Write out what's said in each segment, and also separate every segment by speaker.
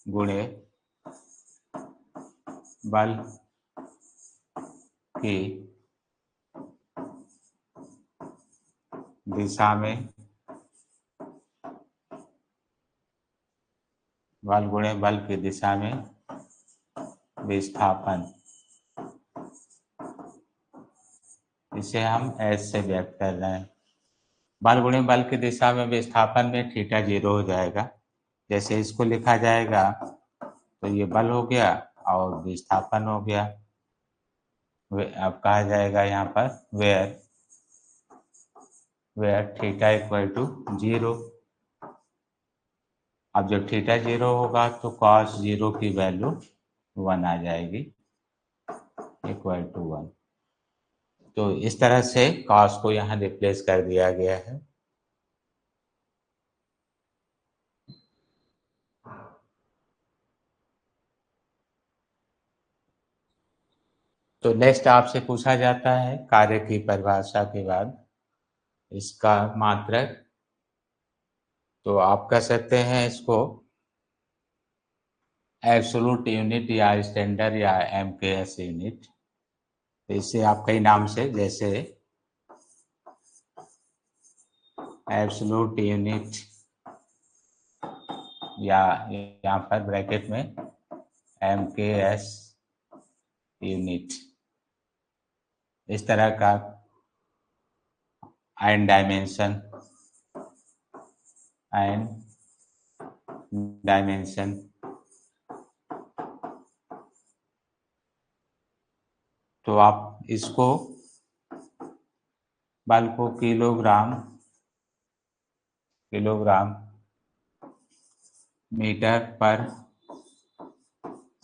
Speaker 1: गुणे बल की दिशा में, बल गुणे बल की दिशा में विस्थापन, इसे हम एस से व्यक्त कर रहे हैं। बल गुणे बल की दिशा में विस्थापन में थीटा 0 हो जाएगा। जैसे इसको लिखा जाएगा तो ये बल हो गया और विस्थापन हो गया। अब कहा जाएगा यहाँ पर वेयर थीटा इक्वल टू 0। अब जब थीटा 0 होगा तो cos 0 की वैल्यू 1 आ जाएगी, इक्वल टू 1। तो इस तरह से cos को यहाँ रिप्लेस कर दिया गया है। तो नेक्स्ट आपसे पूछा जाता है कार्य की परिभाषा के बाद इसका मात्रक। तो आप कह सकते हैं इसको एब्सोल्यूट यूनिट या स्टैंडर्ड या एमकेएस यूनिट। तो इसे आप कई नाम से, जैसे एब्सोल्यूट यूनिट या यहाँ पर ब्रैकेट में एमकेएस यूनिट, इस तरह का एंड डायमेंशन। तो आप इसको बल को किलोग्राम मीटर पर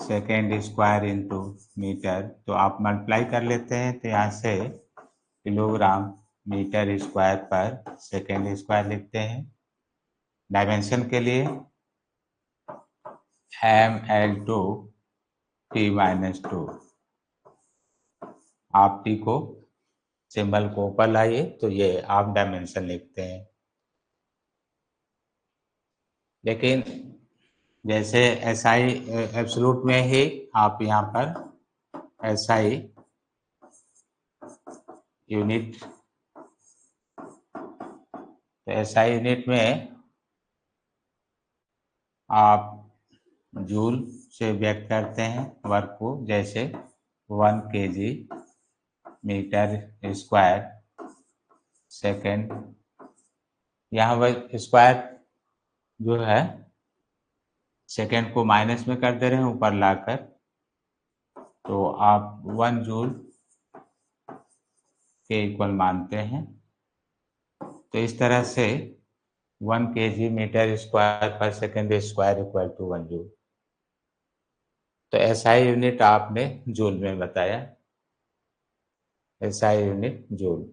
Speaker 1: सेकेंड स्क्वायर इंटू मीटर, तो आप मल्टीप्लाई कर लेते हैं तो यहाँ से kilogram metre square per second square लिखते हैं। डायमेंशन के लिए ml2 t-2। आप टी को सिंबल को ऊपर लाइए तो ये आप डायमेंशन लिखते हैं। लेकिन जैसे SI एब्सोल्यूट में ही आप यहाँ पर SI यूनिट, तो SI यूनिट में आप जूल से व्यक्त करते हैं वर्क को, जैसे 1 kg मीटर स्क्वायर सेकेंड। यहाँ वह स्क्वायर जो है सेकेंड को माइनस में कर दे रहे हैं ऊपर लाकर, तो आप 1 जूल के इक्वल मानते हैं। तो इस तरह से 1 kg metre square per second square equal to 1 joule. तो SI यूनिट आपने जूल में बताया, SI यूनिट जूल।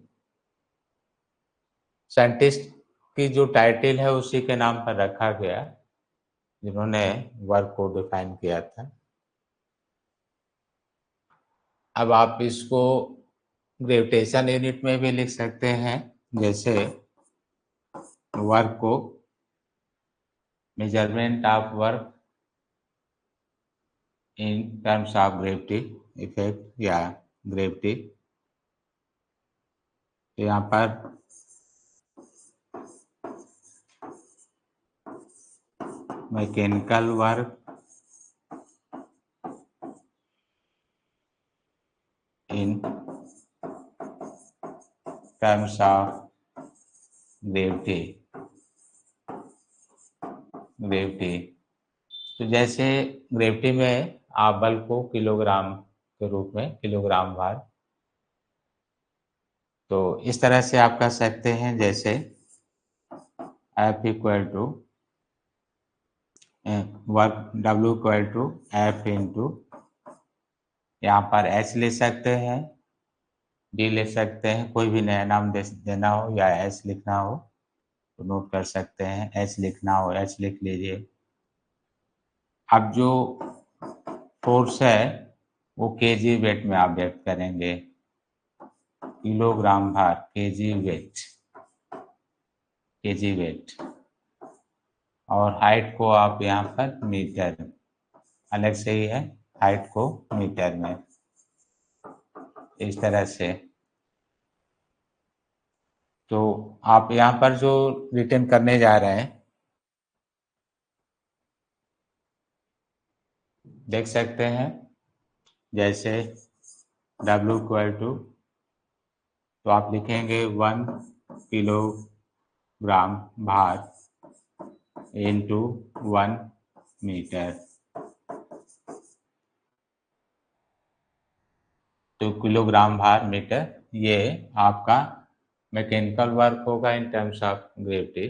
Speaker 1: साइंटिस्ट की जो टाइटल है उसी के नाम पर रखा गया जिन्होंने वर्क को डिफाइन किया था। अब आप इसको ग्रेविटेशन यूनिट में भी लिख सकते हैं, जैसे वर्क को measurement of work in terms of gravity effect या ग्रेविटी। तो यहाँ पर mechanical work in terms of gravity. तो जैसे ग्रेविटी में आप बल को किलोग्राम के रूप में, किलोग्राम भार, तो इस तरह से आप कह सकते हैं, जैसे F equal to work W equal to F into, यहाँ पर H ले सकते हैं, D ले सकते हैं, कोई भी नया नाम देना हो या H लिखना हो तो नोट कर सकते हैं। H लिखना हो H लिख लीजिए। अब जो फोर्स है वो केजी वेट में आप व्यक्त करेंगे, किलोग्राम भार केजी वेट, और हाइट को आप यहाँ पर मीटर अलग से ही है, हाइट को मीटर में, इस तरह से। तो आप यहाँ पर जो रिटर्न करने जा रहे हैं देख सकते हैं, जैसे W इक्वल टू, तो आप लिखेंगे 1 किलोग्राम भार इंटू 1 मीटर। तो किलोग्राम भार मीटर, ये आपका मैकेनिकल वर्क होगा इन टर्म्स ऑफ ग्रेविटी।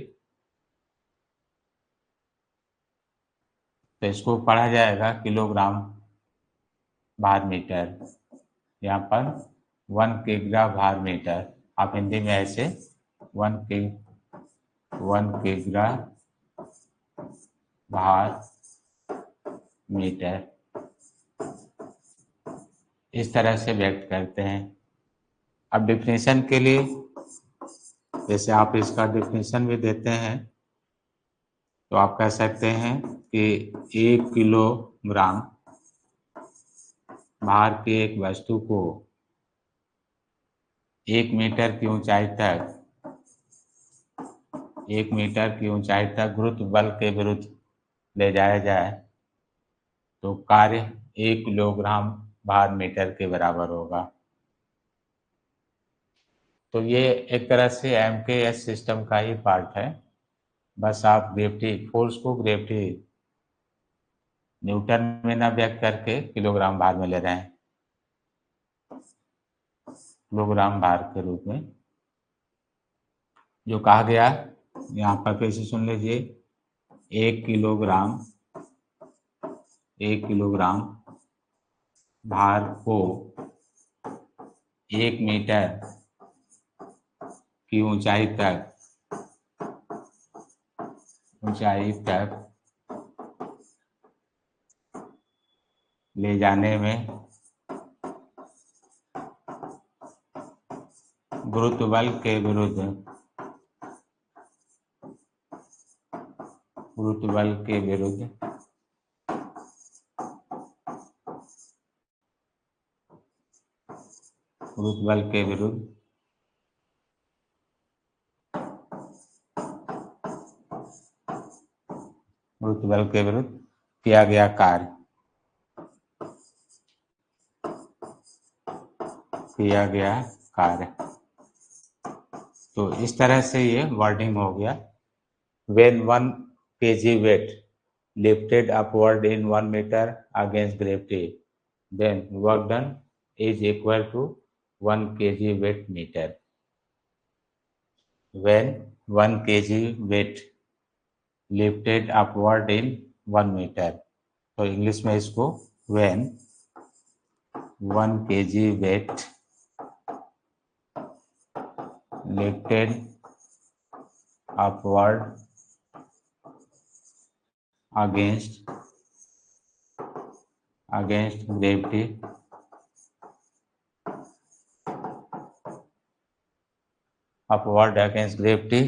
Speaker 1: तो इसको पढ़ा जाएगा किलोग्राम भार मीटर, यहाँ पर 1 किग्रा भार मीटर, आप हिंदी में ऐसे 1 किग्रा भार मीटर, इस तरह से व्यक्त करते हैं। अब डिफिनेशन के लिए, जैसे आप इसका डिफिनेशन भी देते हैं, तो आप कह सकते हैं कि 1 किलोग्राम भार की एक वस्तु को 1 मीटर की ऊंचाई तक, 1 मीटर की ऊंचाई तक गुरुत्व बल के विरुद्ध ले जाया जाए तो कार्य 1 किलोग्राम भार मीटर के बराबर होगा। तो ये एक तरह से एमकेएस सिस्टम का ही पार्ट है, बस आप ग्रेविटी फोर्स को ग्रेविटी न्यूटन में ना व्यक्त करके किलोग्राम भार में ले रहे हैं, किलोग्राम भार के रूप में जो कहा गया। यहाँ पर फिर से सुन लीजिए, 1 किलोग्राम भार को 1 मीटर की ऊंचाई तक ले जाने में गुरुत्व बल के विरुद्ध किया गया कार्य। तो इस तरह से ये वर्डिंग हो गया। When 1 kg weight lifted upward in 1 meter against gravity, then work done is equal to 1 kg weight meter. When 1 kg weight lifted upward in 1 meter, तो इंग्लिश में इसको when 1 kg weight lifted upward against gravity,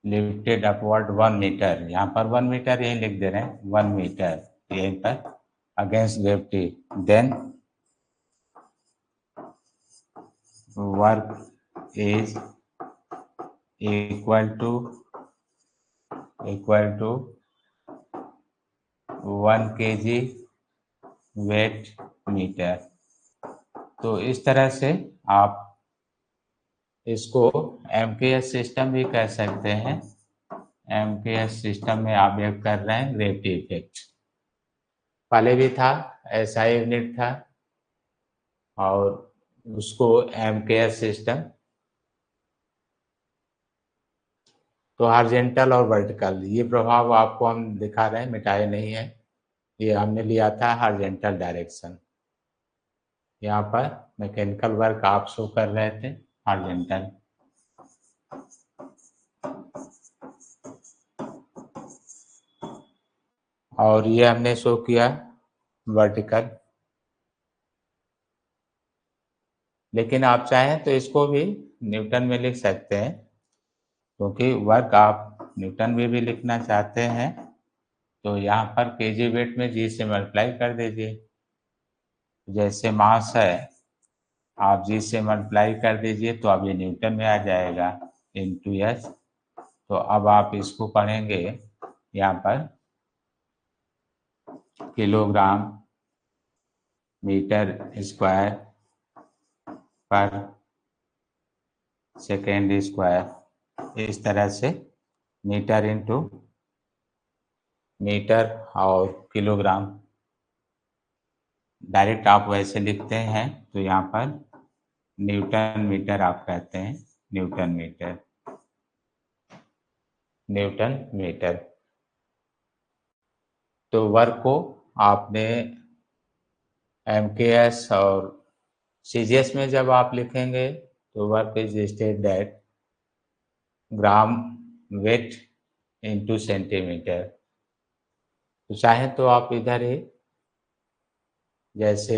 Speaker 1: lifted upward 1 metre, यहाँ पर 1 metre यही लिख दे रहे हैं, 1 metre यहीं पर against gravity, then work is equal to 1 kg weight meter। तो इस तरह से आप इसको एमकेएस सिस्टम भी कह सकते हैं। एमकेएस सिस्टम में आप व्यक्त कर रहे हैं ग्रेविटी इफेक्ट। पहले भी था, एसआई यूनिट था और उसको एमकेएस सिस्टम। तो हॉरिजॉन्टल और वर्टिकल ये प्रभाव आपको हम दिखा रहे हैं, मिटाए नहीं है, ये हमने लिया था हॉरिजॉन्टल डायरेक्शन। यहाँ पर मैकेनिकल वर्क आप शो कर रहे थे हॉरिजॉन्टल। और ये हमने शो किया वर्टिकल। लेकिन आप चाहें तो इसको भी न्यूटन में लिख सकते हैं, क्योंकि वर्क आप न्यूटन में भी लिखना चाहते हैं तो यहाँ पर केजी वेट में जी से मल्टीप्लाई कर दीजिए। जैसे मास है, आप जी से मल्टीप्लाई कर दीजिए तो अब ये न्यूटन में आ जाएगा इंटू एच। तो अब आप इसको पढ़ेंगे यहाँ पर kilogram metre square per second square, इस तरह से मीटर इंटू मीटर और किलोग्राम। डायरेक्ट आप वैसे लिखते हैं तो यहाँ पर न्यूटन मीटर आप कहते हैं, न्यूटन मीटर, न्यूटन मीटर। तो वर्क को आपने एमकेएस और सीजीएस में जब आप लिखेंगे तो work is state that gram weight into centimetre. तो चाहे तो आप इधर ही जैसे